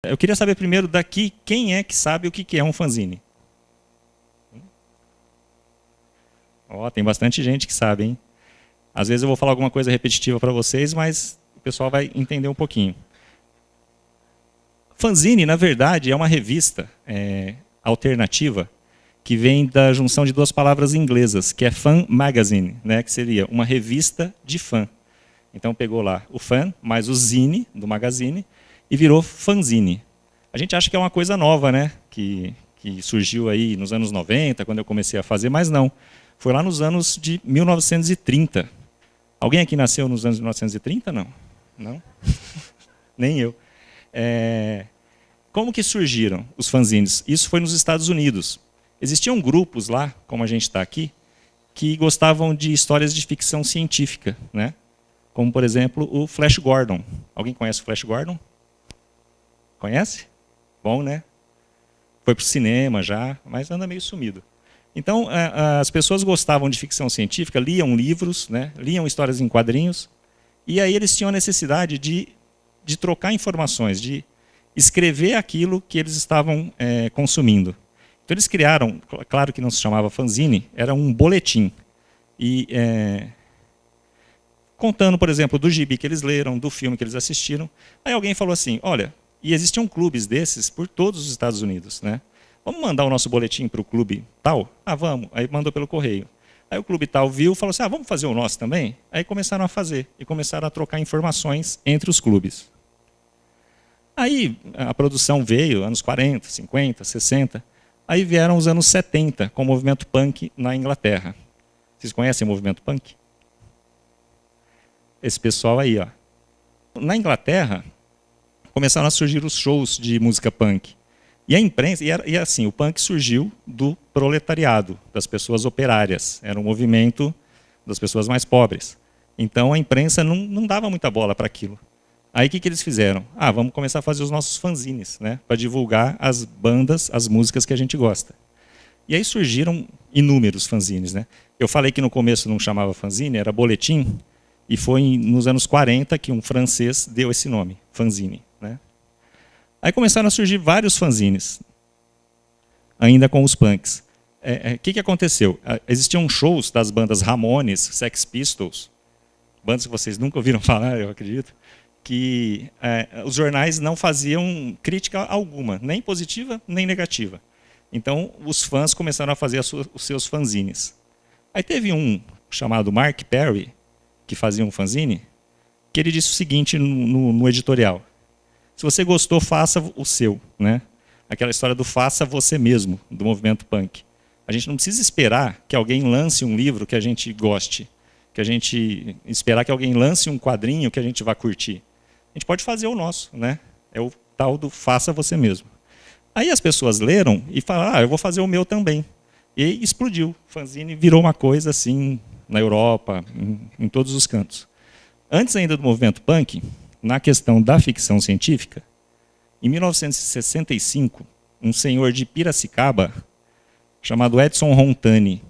Eu queria saber primeiro daqui, quem é que sabe o que é um fanzine? Ó, tem bastante gente que sabe, hein? Às vezes eu vou falar alguma coisa repetitiva para vocês, mas o pessoal vai entender um pouquinho. Fanzine, na verdade, é uma revista alternativa que vem da junção de duas palavras inglesas, que é fan magazine, né, que seria uma revista de fã. Então pegou lá o fan mais o zine do magazine e virou fanzine. A gente acha que é uma coisa nova, né, que surgiu aí nos anos 90, quando eu comecei a fazer, mas não. Foi lá nos anos de 1930. Alguém aqui nasceu nos anos de 1930? Não? Não? Nem eu. Como que surgiram os fanzines? Isso foi nos Estados Unidos. Existiam grupos lá, como a gente está aqui, que gostavam de histórias de ficção científica, né? Como, por exemplo, o Flash Gordon. Alguém conhece o Flash Gordon? Conhece? Bom, né? Foi para o cinema já, mas anda meio sumido. Então, as pessoas gostavam de ficção científica, liam livros, né? Liam histórias em quadrinhos, e aí eles tinham a necessidade de trocar informações, de escrever aquilo que eles estavam consumindo. Então eles criaram, claro que não se chamava fanzine, era um boletim. E contando, por exemplo, do gibi que eles leram, do filme que eles assistiram. Aí alguém falou assim, olha, e existiam clubes desses por todos os Estados Unidos, né? Vamos mandar o nosso boletim para o clube tal? Ah, vamos. Aí mandou pelo correio. Aí o clube tal viu e falou assim, ah, vamos fazer o nosso também? Aí começaram a fazer, e começaram a trocar informações entre os clubes. Aí a produção veio, anos 40, 50, 60, aí vieram os anos 70, com o movimento punk na Inglaterra. Vocês conhecem o movimento punk? Esse pessoal aí, ó. Na Inglaterra, começaram a surgir os shows de música punk. E a imprensa, e assim, o punk surgiu do proletariado, das pessoas operárias. Era um movimento das pessoas mais pobres. Então a imprensa não dava muita bola para aquilo. Aí o que eles fizeram? Ah, vamos começar a fazer os nossos fanzines, né, para divulgar as bandas, as músicas que a gente gosta. E aí surgiram inúmeros fanzines, né? Eu falei que no começo não chamava fanzine, era boletim, e foi nos anos 40 que um francês deu esse nome, fanzine, né? Aí começaram a surgir vários fanzines, ainda com os punks. O que aconteceu? Existiam shows das bandas Ramones, Sex Pistols, bandas que vocês nunca ouviram falar, eu acredito, que os jornais não faziam crítica alguma, nem positiva, nem negativa. Então, os fãs começaram a fazer os seus fanzines. Aí teve um chamado Mark Perry, que fazia um fanzine, que ele disse o seguinte no editorial. Se você gostou, faça o seu, né? Aquela história do faça você mesmo, do movimento punk. A gente não precisa esperar que alguém lance um livro que a gente goste, que a gente esperar que alguém lance um quadrinho que a gente vá curtir. A gente pode fazer o nosso, né? É o tal do faça você mesmo. Aí as pessoas leram e falaram, ah, eu vou fazer o meu também. E explodiu. O fanzine virou uma coisa assim, na Europa, em todos os cantos. Antes ainda do movimento punk, na questão da ficção científica, em 1965, um senhor de Piracicaba, chamado Edson Rontani,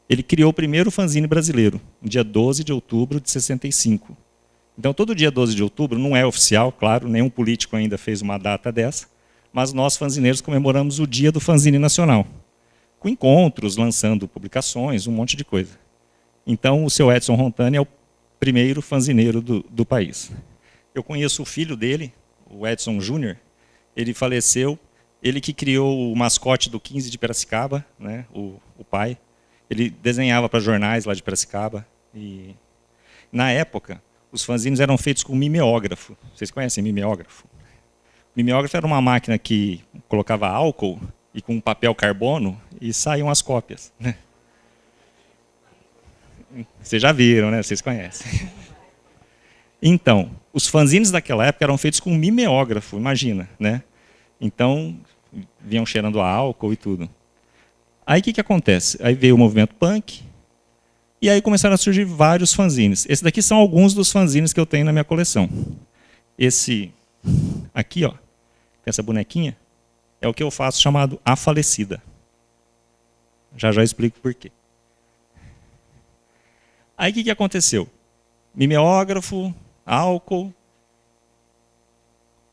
ele criou o primeiro fanzine brasileiro, no dia 12 de outubro de 65. Então, todo dia 12 de outubro, não é oficial, claro, nenhum político ainda fez uma data dessa, mas nós, fanzineiros, comemoramos o Dia do Fanzine Nacional, com encontros, lançando publicações, um monte de coisa. Então, o seu Edson Rontani é o primeiro fanzineiro do país. Eu conheço o filho dele, o Edson Júnior, ele faleceu, ele que criou o mascote do 15 de Piracicaba, né, o pai. Ele desenhava para jornais lá de Piracicaba. E, na época, os fanzines eram feitos com mimeógrafo. Vocês conhecem mimeógrafo? Mimeógrafo era uma máquina que colocava álcool e com papel carbono e saíam as cópias, né? Vocês já viram, né? Vocês conhecem. Então, os fanzines daquela época eram feitos com mimeógrafo, imagina, né? Então, vinham cheirando a álcool e tudo. Aí o que acontece? Aí veio o movimento punk, e aí começaram a surgir vários fanzines. Esses daqui são alguns dos fanzines que eu tenho na minha coleção. Esse aqui, ó, essa bonequinha, é o que eu faço chamado A Falecida. Já já explico por quê. Aí o que aconteceu? Mimeógrafo, álcool,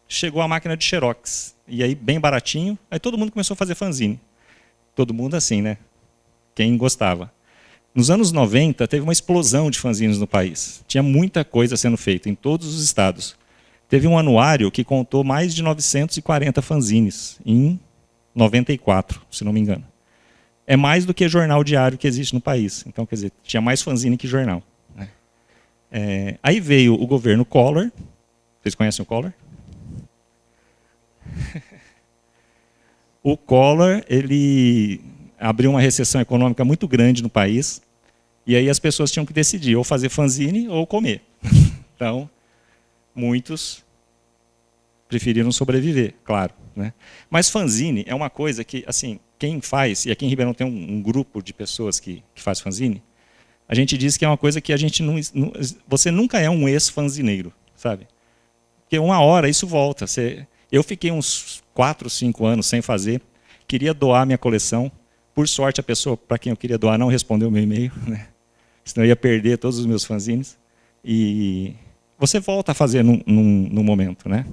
chegou a máquina de Xerox. E aí, bem baratinho, aí todo mundo começou a fazer fanzine. Todo mundo assim, né? Quem gostava. Nos anos 90, teve uma explosão de fanzines no país. Tinha muita coisa sendo feita em todos os estados. Teve um anuário que contou mais de 940 fanzines, em 94, se não me engano. É mais do que jornal diário que existe no país. Então, quer dizer, tinha mais fanzine que jornal. Aí veio o governo Collor. Vocês conhecem o Collor? O Collor, ele abriu uma recessão econômica muito grande no país, e aí as pessoas tinham que decidir, ou fazer fanzine ou comer. Então, muitos preferiram sobreviver, claro. Né? Mas fanzine é uma coisa que, assim, quem faz, e aqui em Ribeirão tem um grupo de pessoas que faz fanzine, a gente diz que é uma coisa que a gente não, você nunca é um ex-fanzineiro, sabe? Porque uma hora isso volta. Eu fiquei uns 4, 5 anos sem fazer, queria doar minha coleção. Por sorte, a pessoa para quem eu queria doar não respondeu o meu e-mail, né? Senão eu ia perder todos os meus fanzines. E você volta a fazer num momento, né?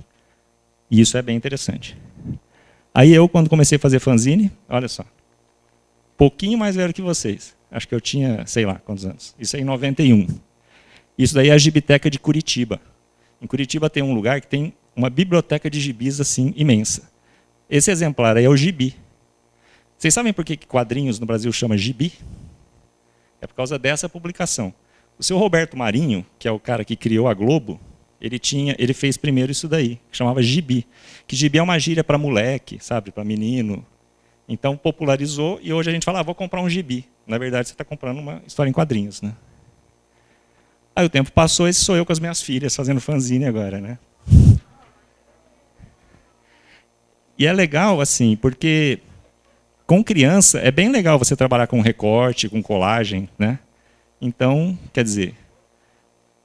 E isso é bem interessante. Aí eu, quando comecei a fazer fanzine, olha só, pouquinho mais velho que vocês. Acho que eu tinha, sei lá, quantos anos. Isso aí em 91. Isso daí é a Gibiteca de Curitiba. Em Curitiba tem um lugar que tem uma biblioteca de gibis assim imensa. Esse exemplar aí é o gibi. Vocês sabem por que quadrinhos no Brasil chama gibi? É por causa dessa publicação. O seu Roberto Marinho, que é o cara que criou a Globo, ele fez primeiro isso daí, que chamava gibi. Que gibi é uma gíria para moleque, sabe, para menino. Então popularizou e hoje a gente fala, vou comprar um gibi. Na verdade, você está comprando uma história em quadrinhos, né? Aí o tempo passou, esse sou eu com as minhas filhas fazendo fanzine agora, né? E é legal, assim, porque com criança é bem legal você trabalhar com recorte, com colagem, né? Então, quer dizer,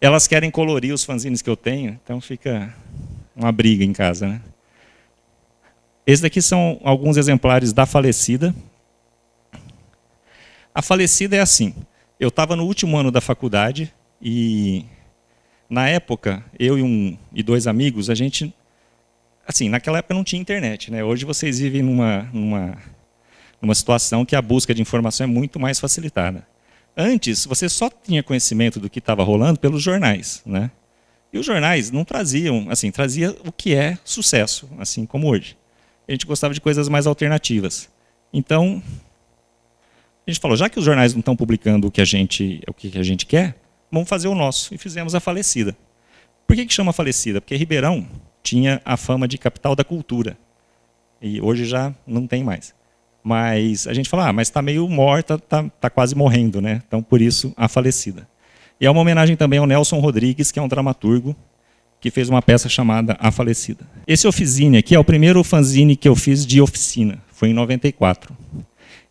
elas querem colorir os fanzines que eu tenho, então fica uma briga em casa, né? Esses daqui são alguns exemplares da Falecida. A Falecida é assim, eu estava no último ano da faculdade e, na época, eu e 2 amigos, a gente... Assim, naquela época não tinha internet, né? Hoje vocês vivem numa situação que a busca de informação é muito mais facilitada. Antes, você só tinha conhecimento do que estava rolando pelos jornais, né? E os jornais não traziam, assim, trazia o que é sucesso, assim como hoje. A gente gostava de coisas mais alternativas. Então, a gente falou, já que os jornais não estão publicando o que a gente quer, vamos fazer o nosso. E fizemos a Falecida. Por que chama Falecida? Porque Ribeirão tinha a fama de capital da cultura. E hoje já não tem mais. Mas a gente fala, mas está meio morta, tá quase morrendo, né? Então, por isso, a Falecida. E é uma homenagem também ao Nelson Rodrigues, que é um dramaturgo, que fez uma peça chamada A Falecida. Esse Oficine aqui é o primeiro fanzine que eu fiz de oficina. Foi em 94.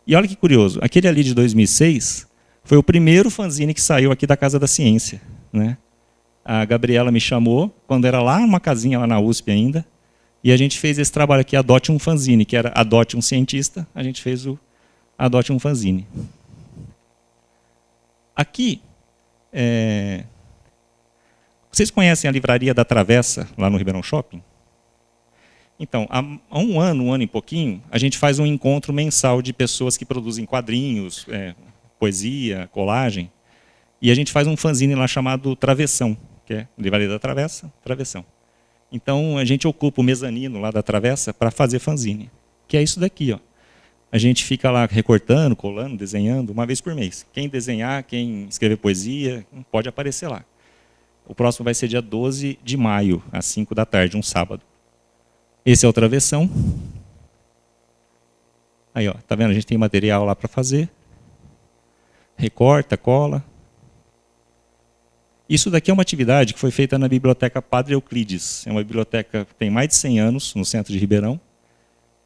E olha que curioso, aquele ali de 2006 foi o primeiro fanzine que saiu aqui da Casa da Ciência, né? A Gabriela me chamou, quando era lá numa casinha lá na USP ainda, e a gente fez esse trabalho aqui, Adote um Fanzine, que era Adote um Cientista, a gente fez o Adote um Fanzine. Aqui, vocês conhecem a Livraria da Travessa, lá no Ribeirão Shopping? Então, há um ano e pouquinho, a gente faz um encontro mensal de pessoas que produzem quadrinhos, poesia, colagem, e a gente faz um fanzine lá chamado Travessão, que é Livraria da Travessa, Travessão. Então, a gente ocupa o mezanino lá da Travessa para fazer fanzine, que é isso daqui, ó. A gente fica lá recortando, colando, desenhando, uma vez por mês. Quem desenhar, quem escrever poesia, pode aparecer lá. O próximo vai ser dia 12 de maio, às 5 da tarde, um sábado. Esse é o Travessão. Aí, ó, tá vendo? A gente tem material lá para fazer. Recorta, cola. Isso daqui é uma atividade que foi feita na Biblioteca Padre Euclides. É uma biblioteca que tem mais de 100 anos, no centro de Ribeirão.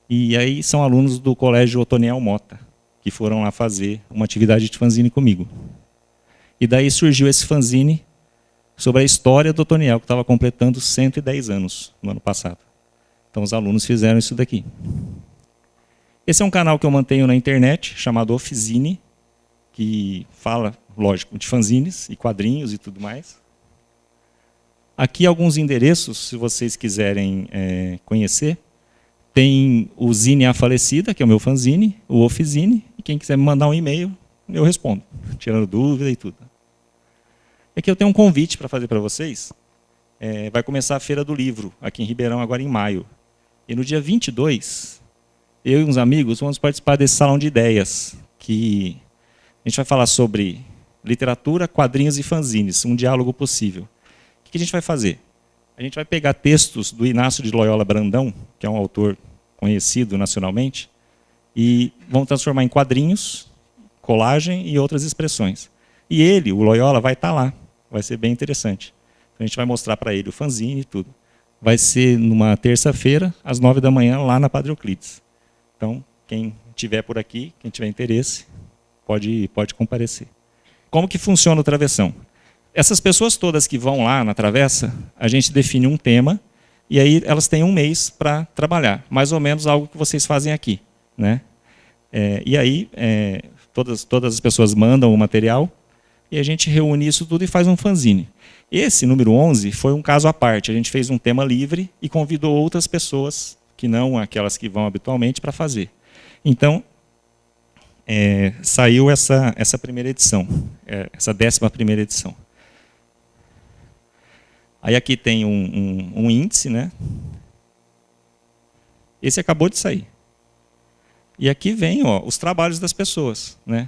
E aí são alunos do Colégio Otoniel Mota, que foram lá fazer uma atividade de fanzine comigo. E daí surgiu esse fanzine sobre a história do Otoniel, que estava completando 110 anos no ano passado. Então os alunos fizeram isso daqui. Esse é um canal que eu mantenho na internet, chamado Oficine, que fala, lógico, de fanzines e quadrinhos e tudo mais. Aqui alguns endereços, se vocês quiserem conhecer. Tem o Zine A Falecida, que é o meu fanzine, o Oficine, e quem quiser me mandar um e-mail, eu respondo, tirando dúvida e tudo. Aqui eu tenho um convite para fazer para vocês. Vai começar a Feira do Livro, aqui em Ribeirão, agora em maio. E no dia 22, eu e uns amigos vamos participar desse salão de ideias, que a gente vai falar sobre literatura, quadrinhos e fanzines, um diálogo possível. O que a gente vai fazer? A gente vai pegar textos do Inácio de Loyola Brandão, que é um autor conhecido nacionalmente, e vamos transformar em quadrinhos, colagem e outras expressões. E ele, o Loyola, vai estar lá. Vai ser bem interessante. A gente vai mostrar para ele o fanzine e tudo. Vai ser numa terça-feira, às 9 da manhã, lá na Padre Euclides. Então, quem estiver por aqui, quem tiver interesse, pode comparecer. Como que funciona o travessão? Essas pessoas todas que vão lá na travessa, a gente define um tema e aí elas têm um mês para trabalhar. Mais ou menos algo que vocês fazem aqui, né? E aí todas as pessoas mandam o material e a gente reúne isso tudo e faz um fanzine. Esse, número 11, foi um caso à parte. A gente fez um tema livre e convidou outras pessoas, que não aquelas que vão habitualmente, para fazer. Então, saiu essa primeira edição, essa 11ª edição. Aí aqui tem um índice, né? Esse acabou de sair. E aqui vem os trabalhos das pessoas, né?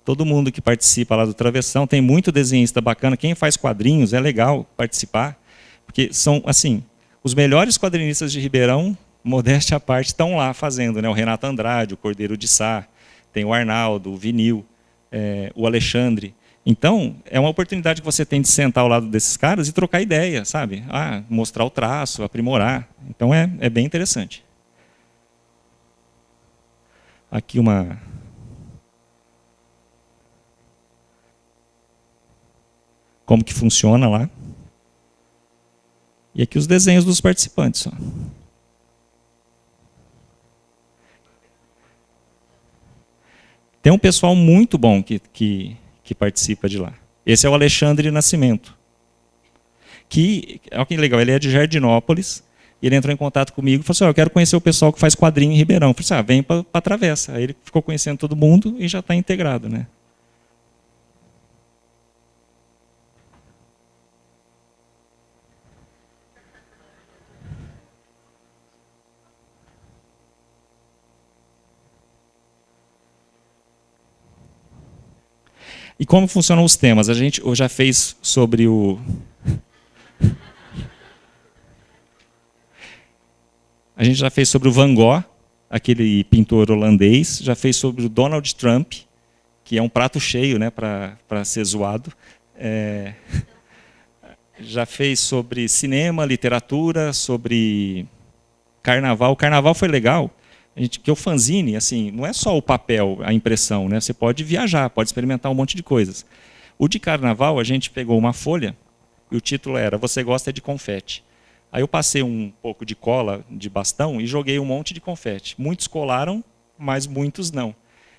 Todo mundo que participa lá do Travessão, tem muito desenhista bacana. Quem faz quadrinhos, é legal participar, porque são, assim, os melhores quadrinistas de Ribeirão, modéstia à parte, estão lá fazendo, né? O Renato Andrade, o Cordeiro de Sá, tem o Arnaldo, o Vinil, o Alexandre. Então, é uma oportunidade que você tem de sentar ao lado desses caras e trocar ideia, sabe? Mostrar o traço, aprimorar. Então, é bem interessante. Aqui como que funciona lá. E aqui os desenhos dos participantes. Ó. Tem um pessoal muito bom que participa de lá. Esse é o Alexandre Nascimento. Olha que legal, ele é de Jardinópolis, e ele entrou em contato comigo e falou assim, eu quero conhecer o pessoal que faz quadrinho em Ribeirão. Eu falei assim, vem para a Travessa. Aí ele ficou conhecendo todo mundo e já está integrado, né? E como funcionam os temas? A gente já fez sobre o... A gente já fez sobre o Van Gogh, aquele pintor holandês, já fez sobre o Donald Trump, que é um prato cheio, né, para ser zoado. Já fez sobre cinema, literatura, sobre carnaval. O carnaval foi legal, que o fanzine, assim, não é só o papel, a impressão, né? Você pode viajar, pode experimentar um monte de coisas. O de carnaval, a gente pegou uma folha e o título era Você Gosta de Confete. Aí eu passei um pouco de cola de bastão e joguei um monte de confete. Muitos colaram, mas muitos não.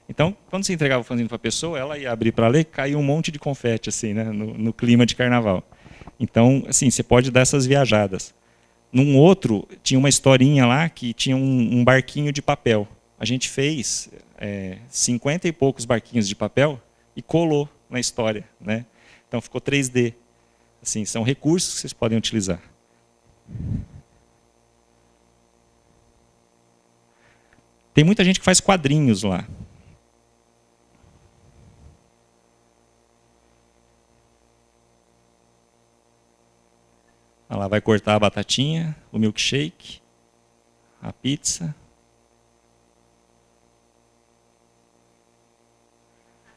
Então, quando você entregava o fanzine para a pessoa, ela ia abrir para ler, caía um monte de confete assim, né, no clima de carnaval. Então, assim, você pode dar essas viajadas. Num outro, tinha uma historinha lá que tinha um barquinho de papel. A gente fez 50 e poucos barquinhos de papel e colou na história, né? Então ficou 3D. Assim, são recursos que vocês podem utilizar. Tem muita gente que faz quadrinhos lá. Ela vai cortar a batatinha, o milkshake, a pizza.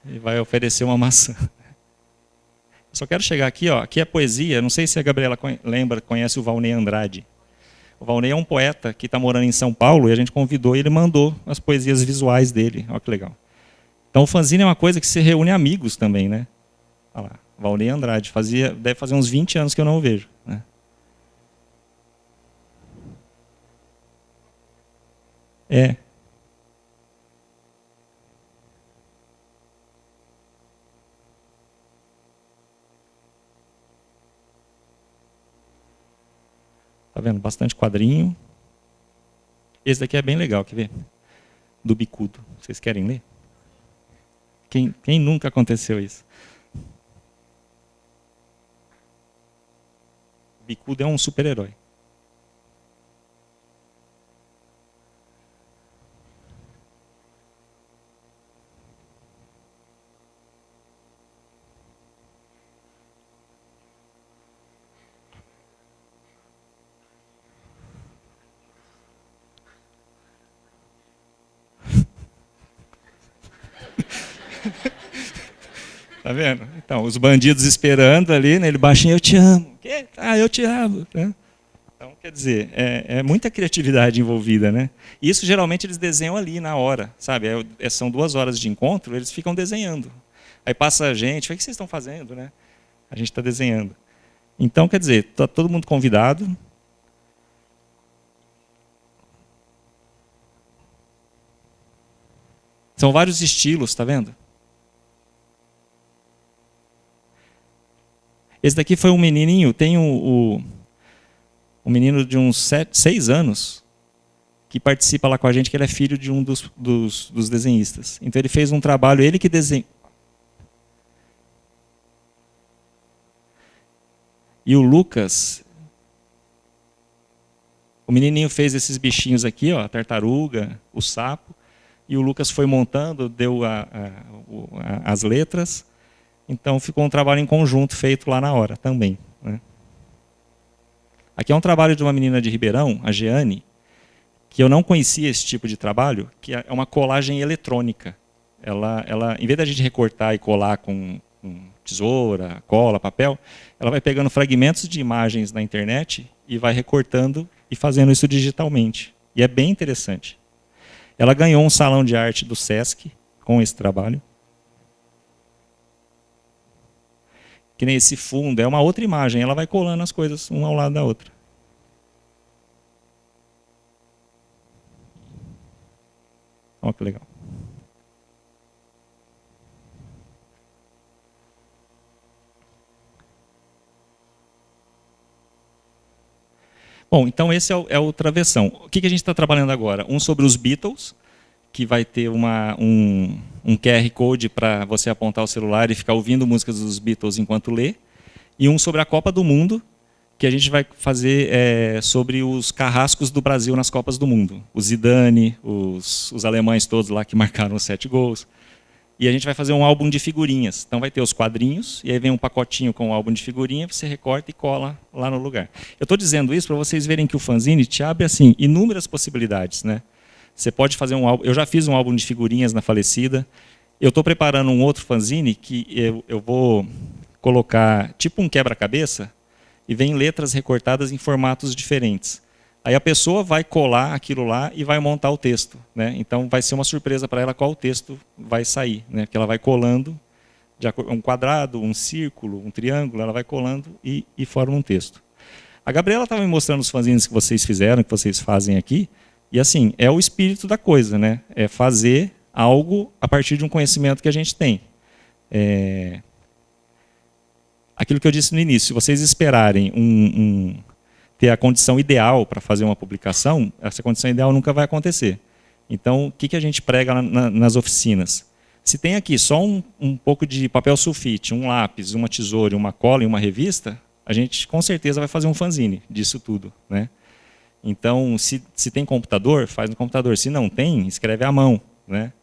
E vai oferecer uma maçã. Só quero chegar aqui, ó. Aqui é poesia. Não sei se a Gabriela conhece o Valnei Andrade. O Valnei é um poeta que está morando em São Paulo e a gente convidou e ele mandou as poesias visuais dele. Olha que legal. Então o fanzine é uma coisa que se reúne amigos também, né? Olha lá, Valnei Andrade. Deve fazer uns 20 anos que eu não o vejo. Né? É. Tá vendo? Bastante quadrinho. Esse daqui é bem legal, quer ver? Do bicudo. Vocês querem ler? Quem nunca aconteceu isso? O bicudo é um super-herói. Tá vendo? Então, os bandidos esperando ali, né? Ele baixinho, eu te amo. Quê? Ah, eu te amo. Né? Então, quer dizer, é muita criatividade envolvida, né? E isso geralmente eles desenham ali na hora, sabe? São 2 horas de encontro, eles ficam desenhando. Aí passa a gente, o que vocês estão fazendo, né? A gente está desenhando. Então, quer dizer, está todo mundo convidado. São vários estilos, tá vendo? Esse daqui foi um menininho, tem um menino de uns 6 anos, que participa lá com a gente, que ele é filho de um dos desenhistas. Então ele fez um trabalho, ele que desenhou. E o Lucas, o menininho fez esses bichinhos aqui, ó, a tartaruga, o sapo, e o Lucas foi montando, deu as letras. Então ficou um trabalho em conjunto feito lá na hora também. Né? Aqui é um trabalho de uma menina de Ribeirão, a Jeane, que eu não conhecia esse tipo de trabalho, que é uma colagem eletrônica. Ela, em vez da gente recortar e colar com tesoura, cola, papel, ela vai pegando fragmentos de imagens na internet e vai recortando e fazendo isso digitalmente. E é bem interessante. Ela ganhou um salão de arte do Sesc com esse trabalho. Que nem esse fundo, é uma outra imagem, ela vai colando as coisas uma ao lado da outra. Olha que legal. Bom, então esse é o travessão. O que a gente está trabalhando agora? Um sobre os Beatles, que vai ter um QR Code para você apontar o celular e ficar ouvindo músicas dos Beatles enquanto lê. E um sobre a Copa do Mundo, que a gente vai fazer sobre os carrascos do Brasil nas Copas do Mundo. O Zidane, os alemães todos lá que marcaram os 7 gols. E a gente vai fazer um álbum de figurinhas. Então vai ter os quadrinhos, e aí vem um pacotinho com o álbum de figurinha, você recorta e cola lá no lugar. Eu estou dizendo isso para vocês verem que o fanzine te abre assim inúmeras possibilidades. Né? Você pode fazer um álbum. Eu já fiz um álbum de figurinhas na falecida. Eu estou preparando um outro fanzine que eu vou colocar tipo um quebra-cabeça e vem letras recortadas em formatos diferentes. Aí a pessoa vai colar aquilo lá e vai montar o texto. Né? Então vai ser uma surpresa para ela qual texto vai sair. Né? Porque ela vai colando um quadrado, um círculo, um triângulo, ela vai colando e forma um texto. A Gabriela estava me mostrando os fanzines que vocês fizeram, que vocês fazem aqui. E assim, é o espírito da coisa. Né? É fazer algo a partir de um conhecimento que a gente tem. Aquilo que eu disse no início, se vocês esperarem ter a condição ideal para fazer uma publicação, essa condição ideal nunca vai acontecer. Então, o que a gente prega nas oficinas? Se tem aqui só um pouco de papel sulfite, um lápis, uma tesoura, uma cola e uma revista, a gente com certeza vai fazer um fanzine disso tudo. Né? Então, se tem computador, faz no computador. Se não tem, escreve à mão. Né?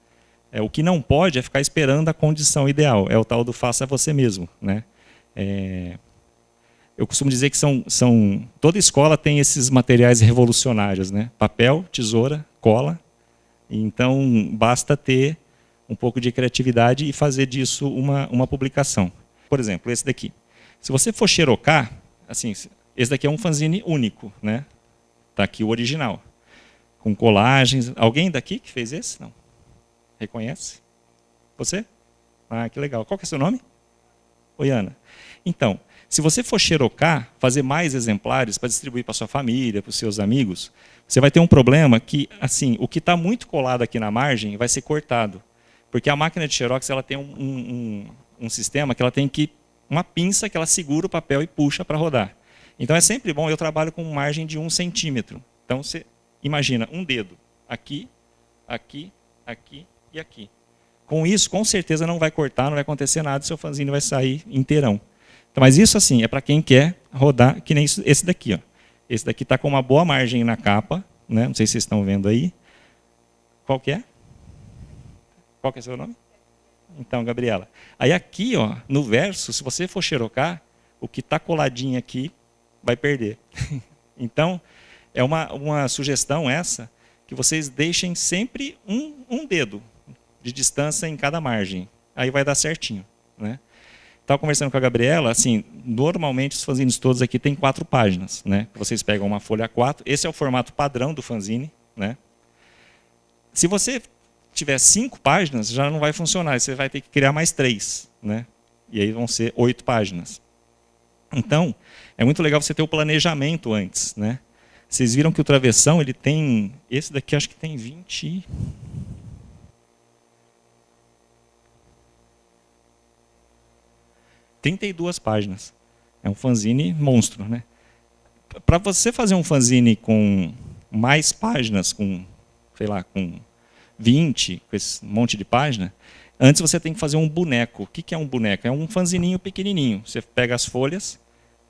O que não pode é ficar esperando a condição ideal. É o tal do faça você mesmo. Né? Eu costumo dizer que toda escola tem esses materiais revolucionários, né? Papel, tesoura, cola. Então, basta ter um pouco de criatividade e fazer disso uma publicação. Por exemplo, esse daqui. Se você for xerocar, assim, esse daqui é um fanzine único, né? Está aqui o original, com colagens. Alguém daqui que fez esse? Não. Reconhece? Você? Ah, que legal. Qual que é o seu nome? Oi, Ana. Então, se você for xerocar, fazer mais exemplares para distribuir para sua família, para os seus amigos, você vai ter um problema que, assim, o que está muito colado aqui na margem vai ser cortado. Porque a máquina de xerox ela tem um sistema que ela tem uma pinça que ela segura o papel e puxa para rodar. Então é sempre bom, eu trabalho com margem de 1 centímetro. Então você imagina um dedo aqui, aqui, aqui e aqui. Com isso, com certeza não vai cortar, não vai acontecer nada, seu fanzine vai sair inteirão. Então, mas isso assim é para quem quer rodar, que nem esse daqui. Ó. Esse daqui está com uma boa margem na capa, né? Não sei se vocês estão vendo aí. Qual que é? Qual que é o seu nome? Então, Gabriela. Aí aqui, ó, no verso, se você for xerocar, o que está coladinho aqui vai perder. Então, é uma sugestão essa, que vocês deixem sempre um dedo de distância em cada margem. Aí vai dar certinho. Né? Estava conversando com a Gabriela, assim, normalmente os fanzines todos aqui têm 4 páginas. Né? Vocês pegam uma folha A4, esse é o formato padrão do fanzine. Né? Se você tiver 5 páginas, já não vai funcionar, você vai ter que criar mais 3. Né? E aí vão ser 8 páginas. Então, é muito legal você ter o planejamento antes. Né? Vocês viram que o travessão, ele tem... Esse daqui acho que tem 32 páginas. É um fanzine monstro. Né? Para você fazer um fanzine com mais páginas, com, sei lá, com 20, com esse monte de página, antes você tem que fazer um boneco. O que é um boneco? É um fanzininho pequenininho. Você pega as folhas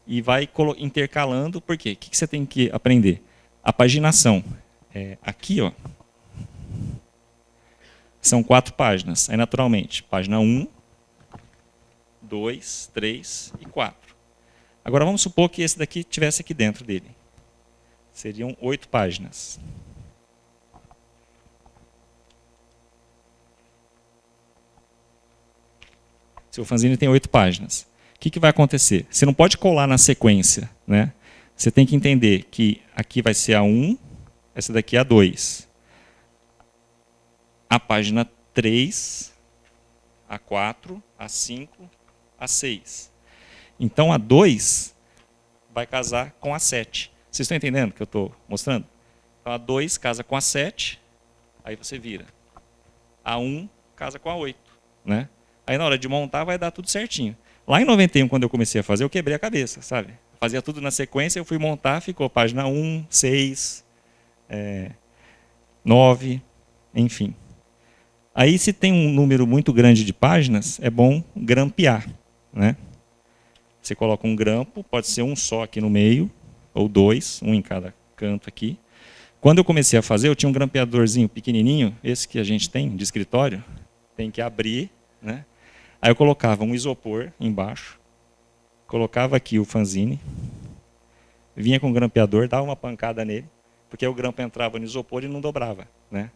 e vai intercalando. Por quê? O que você tem que aprender? A paginação. Aqui, ó, são 4 páginas. Aí, naturalmente, página 1, 2, 3 e 4. Agora, vamos supor que esse daqui tivesse aqui dentro dele. Seriam 8 páginas. Seu fanzine tem 8 páginas. O que vai acontecer? Você não pode colar na sequência. Né? Você tem que entender que aqui vai ser a 1, essa daqui é a 2. A página 3, a 4, a 5, a 6. Então a 2 vai casar com a 7. Vocês estão entendendo o que eu estou mostrando? Então a 2 casa com a 7, aí você vira. A 1 casa com a 8. Né? Aí na hora de montar vai dar tudo certinho. Lá em 91, quando eu comecei a fazer, eu quebrei a cabeça, sabe? Fazia tudo na sequência, eu fui montar, ficou página 1, 6, 9, enfim. Aí, se tem um número muito grande de páginas, é bom grampear. Né? Você coloca um grampo, pode ser um só aqui no meio, ou 2, um em cada canto aqui. Quando eu comecei a fazer, eu tinha um grampeadorzinho pequenininho, esse que a gente tem de escritório, tem que abrir. Né? Aí eu colocava um isopor embaixo, colocava aqui o fanzine, vinha com o grampeador, dava uma pancada nele, porque o grampo entrava no isopor e não dobrava. Né?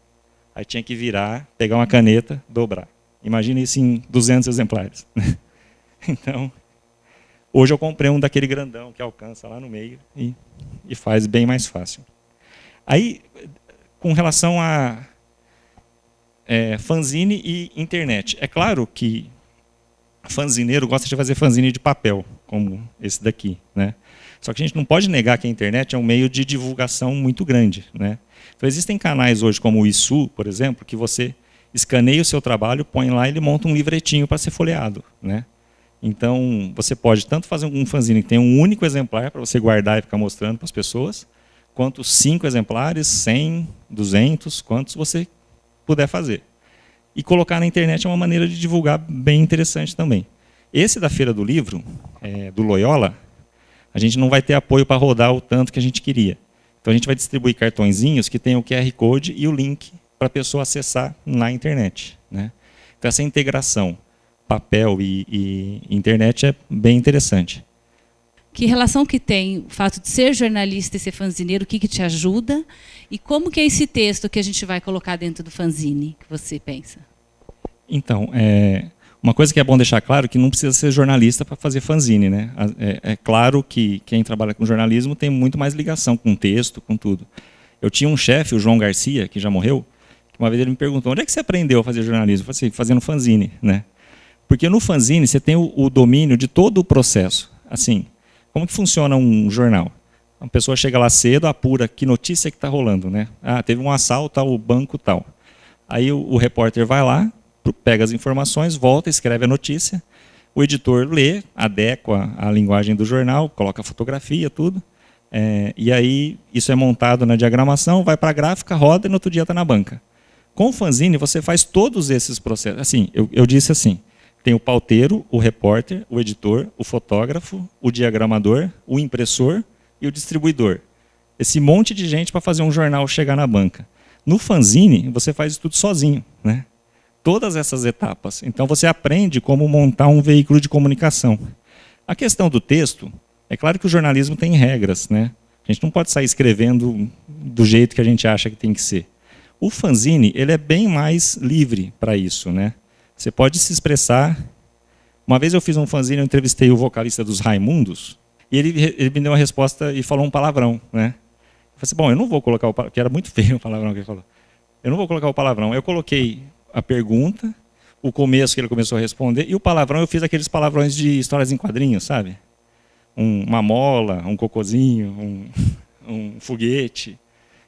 Aí tinha que virar, pegar uma caneta, dobrar. Imagina isso em 200 exemplares. Então, hoje eu comprei um daquele grandão que alcança lá no meio e faz bem mais fácil. Aí, com relação a fanzine e internet. É claro que fanzineiro gosta de fazer fanzine de papel, como esse daqui. Né? Só que a gente não pode negar que a internet é um meio de divulgação muito grande. Né? Então, existem canais hoje, como o ISU, por exemplo, que você escaneia o seu trabalho, põe lá e ele monta um livretinho para ser folheado. Né? Então, você pode tanto fazer um fanzine que tem um único exemplar para você guardar e ficar mostrando para as pessoas, quanto 5 exemplares, 100, 200, quantos você puder fazer. E colocar na internet é uma maneira de divulgar bem interessante também. Esse da Feira do Livro, do Loyola, a gente não vai ter apoio para rodar o tanto que a gente queria. Então a gente vai distribuir cartõezinhos que tem o QR Code e o link para a pessoa acessar na internet. Né? Então essa integração papel e internet é bem interessante. Que relação que tem o fato de ser jornalista e ser fanzineiro, o que te ajuda? E como que é esse texto que a gente vai colocar dentro do fanzine, que você pensa? Então, uma coisa que é bom deixar claro é que não precisa ser jornalista para fazer fanzine. Né? É claro que quem trabalha com jornalismo tem muito mais ligação com texto, com tudo. Eu tinha um chefe, o João Garcia, que já morreu, que uma vez ele me perguntou, onde é que você aprendeu a fazer jornalismo? Eu falei assim, fazendo fanzine. Né? Porque no fanzine você tem o domínio de todo o processo. Assim, como que funciona um jornal? A pessoa chega lá cedo, apura que notícia que está rolando. Né? Ah, teve um assalto ao banco tal. Aí o repórter vai lá, pega as informações, volta, escreve a notícia, O editor lê, adequa a linguagem do jornal, coloca fotografia, tudo. E aí isso é montado na diagramação, vai para a gráfica, roda e no outro dia está na banca. Com o fanzine você faz todos esses processos. Assim, eu disse assim, tem o pauteiro, o repórter, o editor, o fotógrafo, o diagramador, o impressor e o distribuidor. Esse monte de gente para fazer um jornal chegar na banca. No fanzine você faz isso tudo sozinho, né? Todas essas etapas. Então você aprende como montar um veículo de comunicação. A questão do texto, é claro que o jornalismo tem regras, né? A gente não pode sair escrevendo do jeito que a gente acha que tem que ser. O fanzine, ele é bem mais livre para isso, né? Você pode se expressar. Uma vez eu fiz um fanzine, eu entrevistei o vocalista dos Raimundos, e ele me deu uma resposta e falou um palavrão, né? Eu falei assim, bom, eu não vou colocar o palavrão, porque era muito feio o palavrão que ele falou. Eu não vou colocar o palavrão. Eu coloquei a pergunta, o começo que ele começou a responder, e o palavrão eu fiz aqueles palavrões de histórias em quadrinhos, sabe? Uma mola, um cocôzinho, um foguete.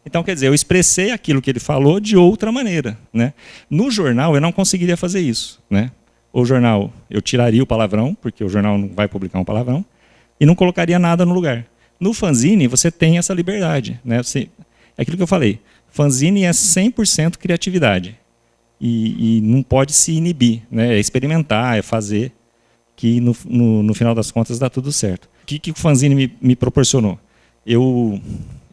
Então, quer dizer, eu expressei aquilo que ele falou de outra maneira, né? No jornal eu não conseguiria fazer isso, né? O jornal, eu tiraria o palavrão, porque o jornal não vai publicar um palavrão, e não colocaria nada no lugar. No fanzine você tem essa liberdade, né? É aquilo que eu falei, fanzine é 100% criatividade. E não pode se inibir, né? É experimentar, é fazer, que no final das contas dá tudo certo. O que o fanzine me proporcionou? Eu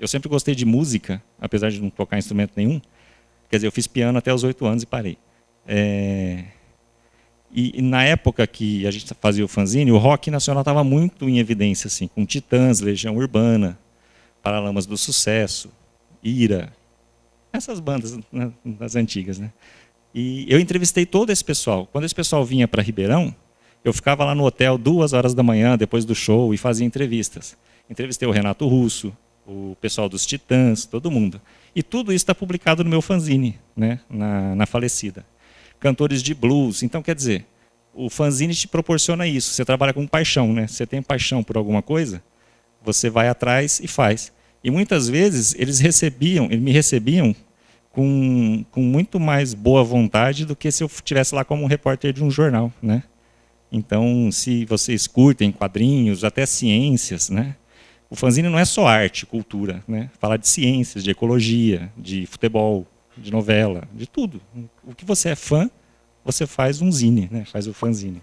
sempre gostei de música, apesar de não tocar instrumento nenhum. Quer dizer, eu fiz piano até os 8 anos e parei. E na época que a gente fazia o fanzine, o rock nacional estava muito em evidência, assim, com Titãs, Legião Urbana, Paralamas do Sucesso, Ira, essas bandas, né, das antigas, né? E eu entrevistei todo esse pessoal. Quando esse pessoal vinha para Ribeirão, eu ficava lá no hotel 2 horas da manhã, depois do show, e fazia entrevistas. Entrevistei o Renato Russo, o pessoal dos Titãs, todo mundo. E tudo isso está publicado no meu fanzine, né, na falecida. Cantores de blues. Então, quer dizer, o fanzine te proporciona isso. Você trabalha com paixão, né? Você tem paixão por alguma coisa, você vai atrás e faz. E muitas vezes eles me recebiam com muito mais boa vontade do que se eu estivesse lá como um repórter de um jornal, né? Então, se vocês curtem quadrinhos, até ciências, né? O fanzine não é só arte, cultura, né? Fala de ciências, de ecologia, de futebol, de novela, de tudo. O que você é fã, você faz um zine, né? Faz o fanzine.